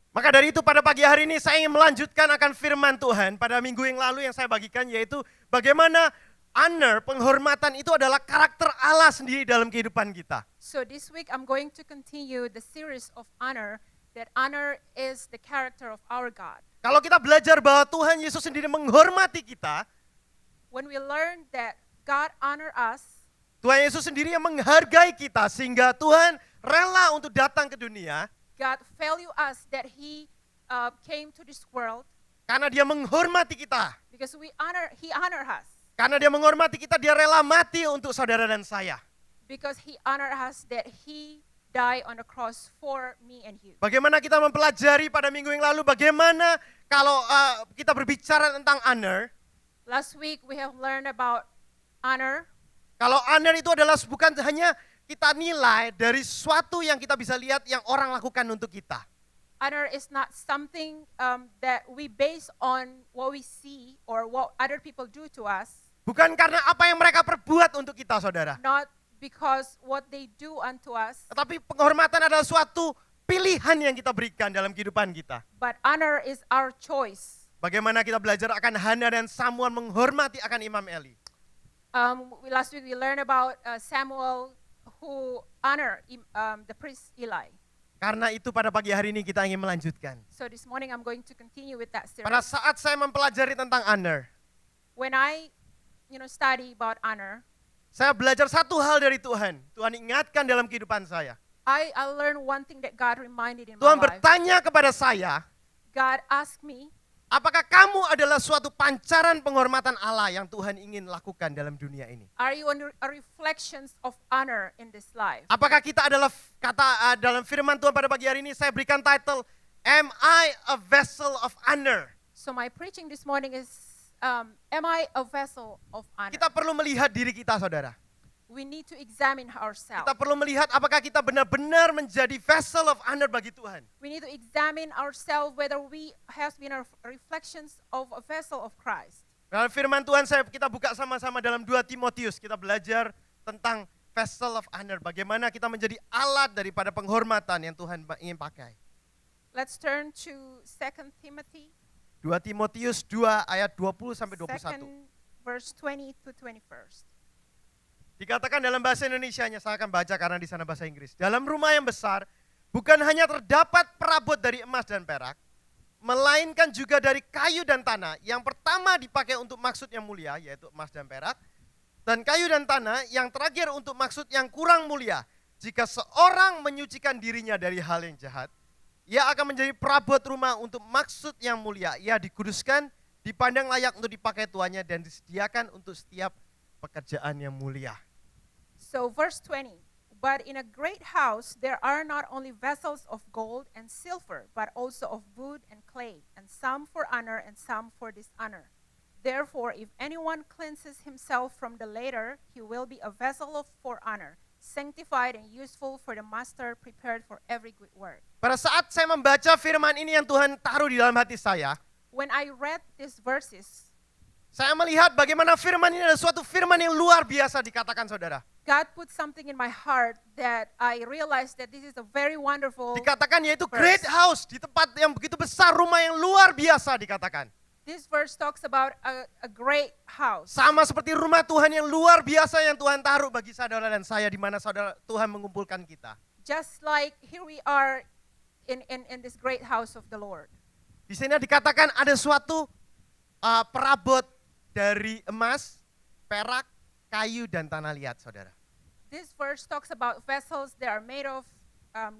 Maka dari itu pada pagi hari ini saya ingin melanjutkan akan firman Tuhan pada minggu yang lalu yang saya bagikan, yaitu bagaimana honor, penghormatan itu adalah karakter Allah sendiri dalam kehidupan kita. So this week I'm going to continue the series of honor, that honor is the character of our God. Kalau kita belajar bahwa Tuhan Yesus sendiri menghormati kita, When we learn that God honor us, Tuhan Yesus sendiri yang menghargai kita sehingga Tuhan rela untuk datang ke dunia, God value us that He came to this world karena Dia menghormati kita. because He honor us. Karena Dia menghormati kita, Dia rela mati untuk saudara dan saya. Because He honor us that He died on the cross for me and you. Bagaimana kita mempelajari pada minggu yang lalu, bagaimana kalau kita berbicara tentang honor. Last week we have learned about honor. Kalau honor itu adalah bukan hanya kita nilai dari sesuatu yang kita bisa lihat yang orang lakukan untuk kita. Honor is not something that we base on what we see or what other people do to us. Bukan karena apa yang mereka perbuat untuk kita, saudara. Not because what they do unto us. Tetapi penghormatan adalah suatu pilihan yang kita berikan dalam kehidupan kita. But honor is our choice. Bagaimana kita belajar akan Hana dan Samuel menghormati akan Imam Eli. Last week we learned about Samuel who honor the priest Eli. Karena itu pada pagi hari ini kita ingin melanjutkan. So this morning I'm going to continue with that series. Pada saat saya mempelajari tentang honor, When I study about honor, saya belajar satu hal dari Tuhan. Tuhan ingatkan dalam kehidupan saya. I learned one thing that God reminded in my Tuhan life. bertanya kepada saya, God asked me, apakah kamu adalah suatu pancaran penghormatan Allah yang Tuhan ingin lakukan dalam dunia ini? are you a reflections of honor in this life? Apakah kita adalah dalam firman Tuhan pada pagi hari ini saya berikan title, Am I a vessel of honor? So my preaching this morning is, am I a vessel of honor? Kita perlu melihat diri kita, saudara. We need to examine ourselves. Kita perlu melihat apakah kita benar-benar menjadi vessel of honor bagi Tuhan. We need to examine ourselves whether we have been a reflections of a vessel of Christ. Dalam firman Tuhan kita buka sama-sama dalam 2 Timotius. Kita belajar tentang vessel of honor. Bagaimana kita menjadi alat daripada penghormatan yang Tuhan ingin pakai. Let's turn to 2 Timothy 2 Timotius 2 ayat 20 sampai 21. 2 verse 20 to 21. Dikatakan dalam bahasa Indonesianya, saya akan baca karena di sana bahasa Inggris. Dalam rumah yang besar, bukan hanya terdapat perabot dari emas dan perak, melainkan juga dari kayu dan tanah. Yang pertama dipakai untuk maksud yang mulia, yaitu emas dan perak. Dan kayu dan tanah yang terakhir untuk maksud yang kurang mulia. Jika seorang menyucikan dirinya dari hal yang jahat, ia akan menjadi perabot rumah untuk maksud yang mulia. Ia dikuduskan, dipandang layak untuk dipakai tuannya, dan disediakan untuk setiap pekerjaan yang mulia. So verse 20, but in a great house there are not only vessels of gold and silver, but also of wood and clay, and some for honor and some for dishonor. Therefore, if anyone cleanses himself from the latter, he will be a vessel for honor, sanctified and useful for the master, prepared for every good work. Pada saat saya membaca firman ini yang Tuhan taruh di dalam hati saya, When I read these verses, saya melihat bagaimana firman ini adalah suatu firman yang luar biasa dikatakan, saudara. God put something in my heart that I realized that this is a very wonderful Dikatakan yaitu verse. great house, di tempat yang begitu besar, rumah yang luar biasa dikatakan. This verse talks about a great house. Sama seperti rumah Tuhan yang luar biasa yang Tuhan taruh bagi saudara dan saya, di mana saudara Tuhan mengumpulkan kita. Just like here we are in this great house of the Lord. Di sini dikatakan ada suatu perabot dari emas, perak, kayu, dan tanah liat, saudara. This verse talks about vessels that are made of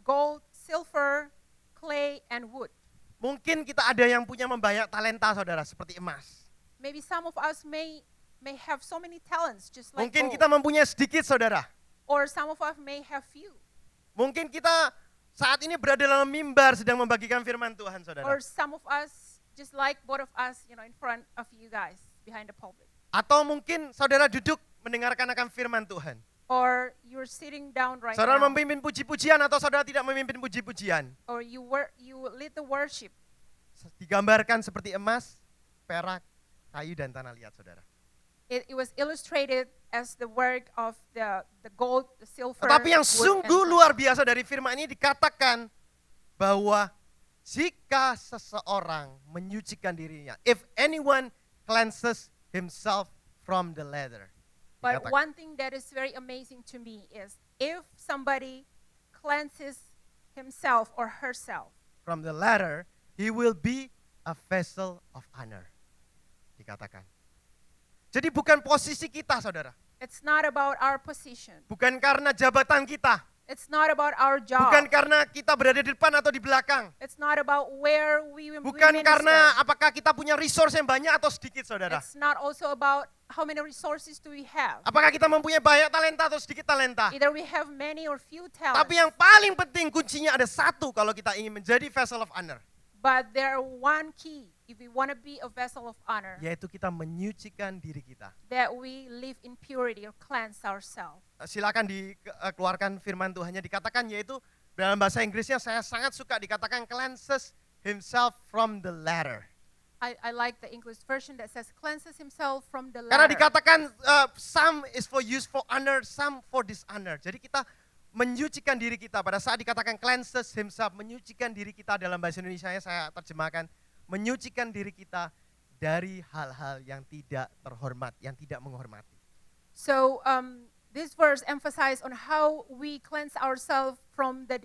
gold, silver, clay, and wood. Mungkin kita ada yang punya membanyak talenta, saudara, seperti emas. Maybe some of us may have so many talents, just like Mungkin gold. kita mempunyai sedikit, saudara. Or some of us may have few. Mungkin kita saat ini berada dalam mimbar sedang membagikan firman Tuhan, saudara. Or some of us, just like both of us, in front of you guys, behind the pulpit. Atau mungkin saudara duduk mendengarkan akan firman Tuhan. Or you're sitting down right Saudara now. memimpin puji-pujian atau saudara tidak memimpin puji-pujian. Or you lead the worship. Digambarkan seperti emas, perak, kayu, dan tanah liat, saudara. It was illustrated as the work of the gold, the silver. Tetapi yang wood, sungguh and luar biasa dari firman ini dikatakan bahwa jika seseorang menyucikan dirinya, if anyone cleanses himself from the letter. But Dikatakan, one thing that is very amazing to me is if somebody cleanses himself or herself, from the letter, he will be a vessel of honor. Dikatakan. Jadi bukan posisi kita, saudara. it's not about our position. Bukan karena jabatan kita. It's not about our job. Bukan karena kita berada di depan atau di belakang. It's not about where we Bukan minister. karena apakah kita punya resource yang banyak atau sedikit, saudara. It's not also about how many resources do we have. Apakah kita mempunyai banyak talenta atau sedikit talenta. Either we have many or few talents. Tapi yang paling penting kuncinya ada satu kalau kita ingin menjadi vessel of honor. But there are one key if we want to be a vessel of honor, Yaitu kita menyucikan diri kita. that we live in purity or cleanse ourselves. Silakan dikeluarkan firman Tuhannya, dikatakan yaitu dalam bahasa Inggrisnya saya sangat suka dikatakan cleanses himself from the letter. I like the English version that says cleanses himself from the Karena letter. dikatakan some is for use for honor, some for dishonor. Jadi kita menyucikan diri kita pada saat dikatakan cleanses himself, menyucikan diri kita dalam bahasa Indonesianya saya terjemahkan, menyucikan diri kita dari hal-hal yang tidak terhormat, yang tidak menghormati. So this verse emphasizes on how we cleanse ourselves from the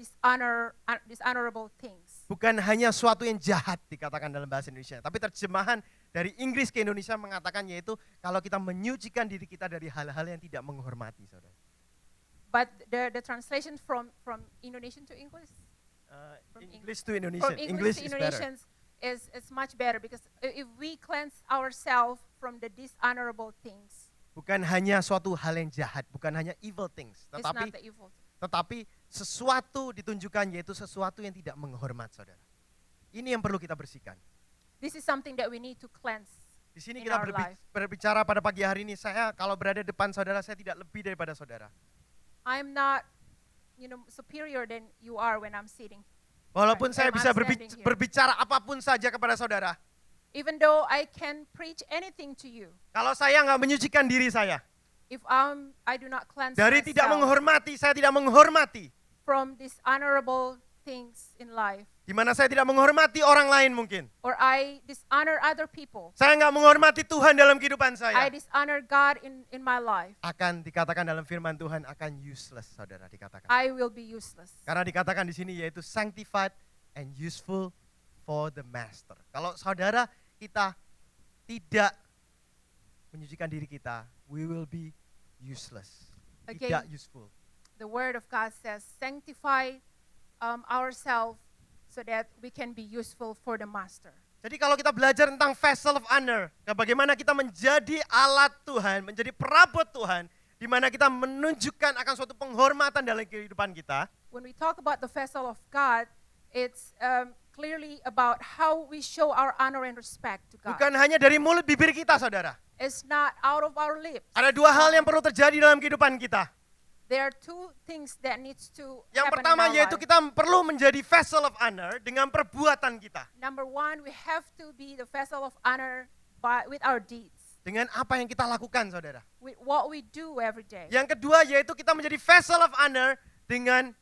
dishonorable things. Bukan hanya suatu yang jahat dikatakan dalam bahasa Indonesia, tapi terjemahan dari Inggris ke Indonesia mengatakan yaitu kalau kita menyucikan diri kita dari hal-hal yang tidak menghormati, saudara. But the translation from Indonesian to English, From English to Indonesian. from English to is better. Indonesian is much better because if we cleanse ourselves from the dishonorable things, Bukan hanya suatu hal yang jahat, bukan hanya evil things, it's not tetapi the evil. tetapi sesuatu ditunjukkan yaitu sesuatu yang tidak menghormat, saudara. Ini yang perlu kita bersihkan. This is something that we need to cleanse. Di sini In kita our life. berbicara pada pagi hari ini, saya kalau berada di depan saudara, saya tidak lebih daripada saudara. I'm not, superior than you are when I'm sitting. Walaupun Right, saya I'm bisa standing here. berbicara apapun saja kepada saudara, Even though I can preach anything to you, kalau saya nggak menyucikan diri saya, if I do not cleanse dari tidak myself menghormati, saya tidak menghormati. from dishonorable things in life, Di mana saya tidak menghormati orang lain mungkin. or I dishonor other people, Saya nggak menghormati Tuhan dalam kehidupan I saya. dishonor God in my life, Akan dikatakan dalam firman Tuhan akan useless, saudara, dikatakan. I will be useless. Karena dikatakan di sini yaitu sanctified and useful for the master. Kalau saudara kita tidak menyucikan diri kita, we will be useless. Again, Tidak useful. The word of God says, sanctify ourselves so that we can be useful for the master. Jadi kalau kita belajar tentang vessel of honor, bagaimana kita menjadi alat Tuhan, menjadi perabot Tuhan, di mana kita menunjukkan akan suatu penghormatan dalam kehidupan kita. When we talk about the vessel of God, it's clearly about how we show our honor and respect to God. Bukan hanya dari mulut bibir kita, saudara. It's not out of our lips. Ada dua hal yang perlu terjadi dalam kehidupan kita. There are two things that needs to Yang happen pertama in our yaitu life. kita perlu menjadi vessel of honor dengan perbuatan kita. Number one, we have to be the vessel of honor with our deeds, Dengan apa yang kita lakukan, saudara. with what we do every day. Yang kedua yaitu kita menjadi vessel of honor dengan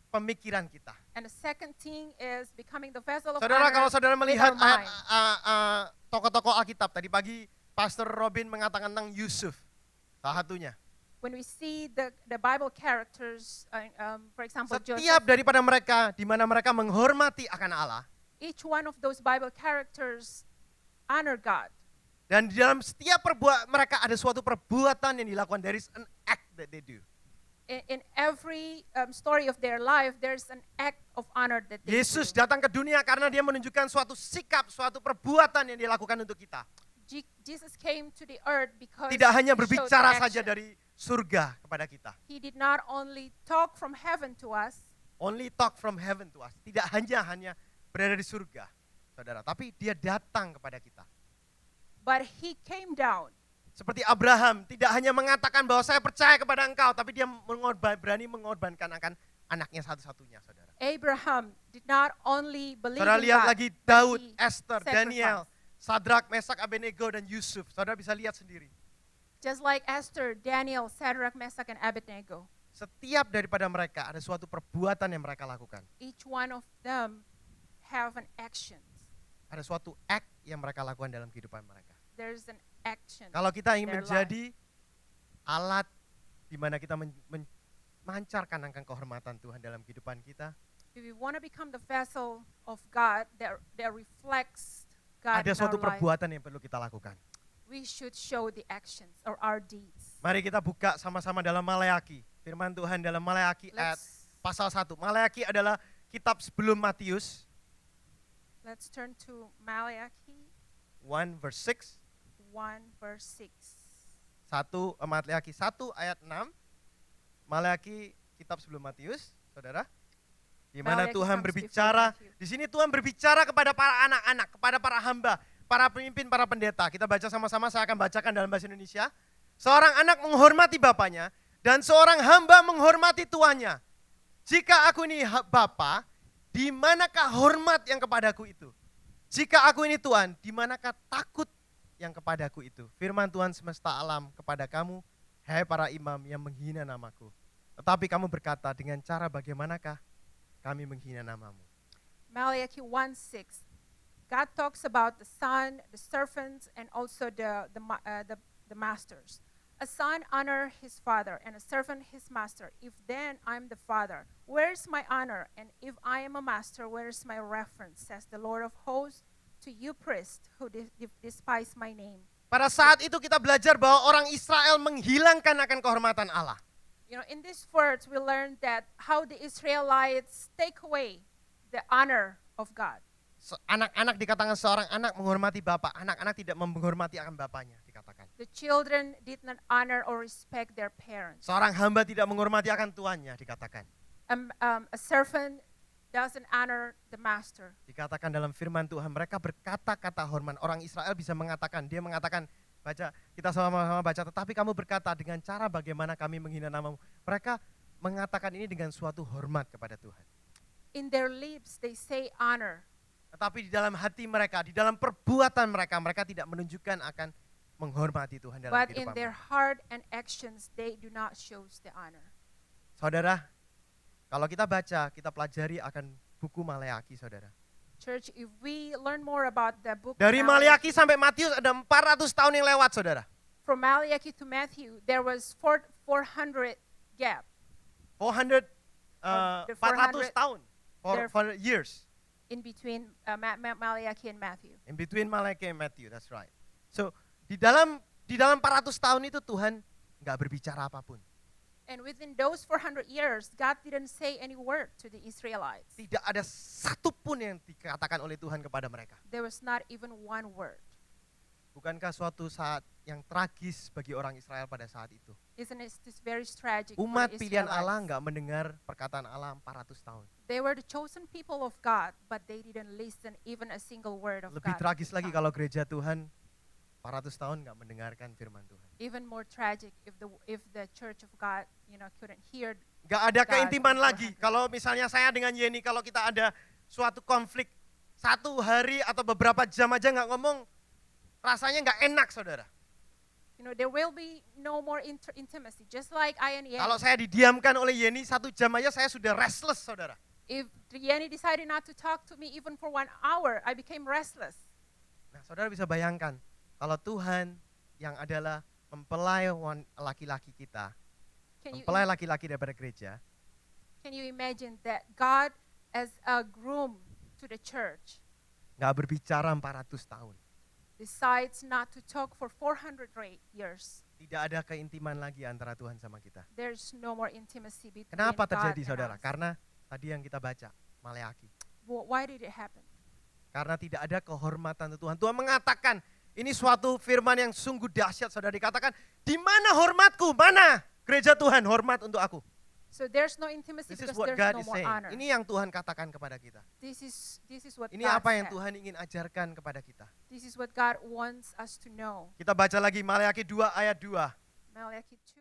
pemikiran kita. And the second thing is becoming the vessel of Saudara, honor kalau saudara with melihat our mind. tokoh-tokoh Alkitab, tadi pagi Pastor Robin mengatakan tentang Yusuf, salah satunya. When we see the Bible characters, for example, Setiap Joseph, daripada mereka, di mana mereka menghormati akan Allah, each one of those Bible characters honor God. dan di dalam setiap mereka ada suatu perbuatan yang dilakukan. There is an act that they do. In every story of their life, there's an act of honor that they Yesus do. datang ke dunia karena dia menunjukkan suatu sikap, suatu perbuatan yang dilakukan untuk kita. Jesus came to the earth because Tidak hanya he showed berbicara the saja action. dari surga kepada kita. He did not only talk from heaven to us, Only talk from heaven to us. Tidak hanya berada di surga, saudara. Tapi dia datang kepada kita. but he came down. Seperti Abraham, tidak hanya mengatakan bahwa saya percaya kepada engkau, tapi dia berani mengorbankan akan anaknya satu-satunya, saudara. Abraham did not only believe Saudara in lihat God, lagi but Daud, he Esther, sacrificed. Daniel, Sadrak, Mesak, Abednego, dan Yusuf. Saudara bisa lihat sendiri. Just like Esther, Daniel, Shadrach, Meshach, and Abednego, Setiap daripada mereka ada suatu perbuatan yang mereka lakukan. each one of them have an action. Ada suatu act yang mereka lakukan dalam kehidupan mereka. There's an action. Kalau kita ingin their menjadi alat di mana kita memancarkan akan kehormatan Tuhan dalam kehidupan kita, If we want to become the vessel of God that reflects God ada in suatu our life, perbuatan yang perlu kita lakukan. we should show the actions or our deeds. Mari kita buka sama-sama dalam Maleaki. Firman Tuhan dalam Maleaki ayat Let's pasal 1. Maleaki adalah kitab sebelum Matius, let's turn to Malachi 1 verse 6. 1 verse 6. Maleaki 1 ayat 6. Maleaki kitab sebelum Matius, saudara. Di mana Maleaki Tuhan comes berbicara, before Matthew. di sini Tuhan berbicara kepada para anak-anak, kepada para hamba, para pemimpin, para pendeta. Kita baca sama-sama, saya akan bacakan dalam bahasa Indonesia. Seorang anak menghormati bapaknya dan seorang hamba menghormati tuannya. Jika aku ini bapa, di manakah hormat yang kepadaku itu? Jika aku ini Tuhan, di manakah takut yang kepadaku itu? Firman Tuhan semesta alam kepada kamu, hai para imam yang menghina namaku. Tetapi kamu berkata, dengan cara bagaimanakah kami menghina namamu? Malachi 1:6. God talks about the son, the servants, and also the masters. A son honor his father, and a servant his master. If then I'm the father, where's my honor? And if I am a master, where's my reference? Says the Lord of hosts to you priests who despise my name. Pada saat itu kita belajar bahwa orang Israel menghilangkan akan kehormatan Allah. You know, in these words, we learn that how the Israelites take away the honor of God. Anak-anak dikatakan seorang anak menghormati bapak, anak-anak tidak menghormati akan bapaknya dikatakan. The children did not honor or respect their parents. Seorang hamba tidak menghormati akan tuannya dikatakan. A servant doesn't honor the master. Dikatakan dalam firman Tuhan, mereka berkata-kata hormat. Orang Israel bisa mengatakan, dia mengatakan, baca, kita sama-sama baca, tetapi kamu berkata dengan cara bagaimana kami menghina namamu. Mereka mengatakan ini dengan suatu hormat kepada Tuhan. In their lips they say honor, Tetapi di dalam hati mereka, di dalam perbuatan mereka, mereka tidak menunjukkan akan menghormati Tuhan dalam but in kehidupan their mereka. heart and actions they do not show the honor. Saudara, kalau kita baca, kita pelajari akan buku Maleaki, saudara. Church, if we learn more about the book Dari Maleaki sampai Matius ada 400 tahun yang lewat, saudara. from Malachi to Matthew, there was 400 gap. 400, The 400 tahun, there- 400 years. In between Malachi and Matthew. In between Malachi and Matthew, that's right. So, di dalam 400 tahun itu Tuhan nggak berbicara apapun. And within those 400 years, God didn't say any word to the Israelites. Tidak ada satu pun yang dikatakan oleh Tuhan kepada mereka. There was not even one word. Bukankah suatu saat yang tragis bagi orang Israel pada saat itu? Isn't it this very tragic for Umat the pilihan Allah Israelites? nggak mendengar perkataan Allah 400 tahun. They were the chosen people of God, but they didn't listen even a single word of Lebih God. tragis lagi kalau gereja Tuhan 400 tahun nggak mendengarkan firman Tuhan. Even more tragic if the church of God, couldn't hear. Nggak ada God keintiman beforehand. lagi. Kalau misalnya saya dengan Yeni, kalau kita ada suatu konflik, satu hari atau beberapa jam aja nggak ngomong, rasanya nggak enak, saudara. There will be no more intimacy, just like I and Yeni. Kalau saya didiamkan oleh Yeni 1 jam aja saya sudah restless, saudara. If Yeni decided not to talk to me even for 1 hour, I became restless. Nah, saudara bisa bayangkan, kalau Tuhan yang adalah mempelai laki-laki kita, Can you, mempelai laki-laki daripada gereja, can you imagine that God as a groom to the church nggak berbicara 400 tahun. decides not to talk for 400 years? Tidak ada keintiman lagi antara Tuhan sama kita. There's no more intimacy between Kenapa God terjadi, and saudara? us. Karena tadi yang kita baca, Maleaki. Why did it happen? Karena tidak ada kehormatan untuk Tuhan. Tuhan mengatakan, ini suatu firman yang sungguh dahsyat, saudara. Dikatakan, di mana hormatku? Mana gereja Tuhan hormat untuk aku? So there's no intimacy This is because what there's God no is more saying. honor. Ini yang Tuhan katakan kepada kita. This is what Ini God apa yang said. Tuhan ingin ajarkan kepada kita. This is what God wants us to know. Kita baca lagi Maleaki 2 ayat 2. Malachi 2.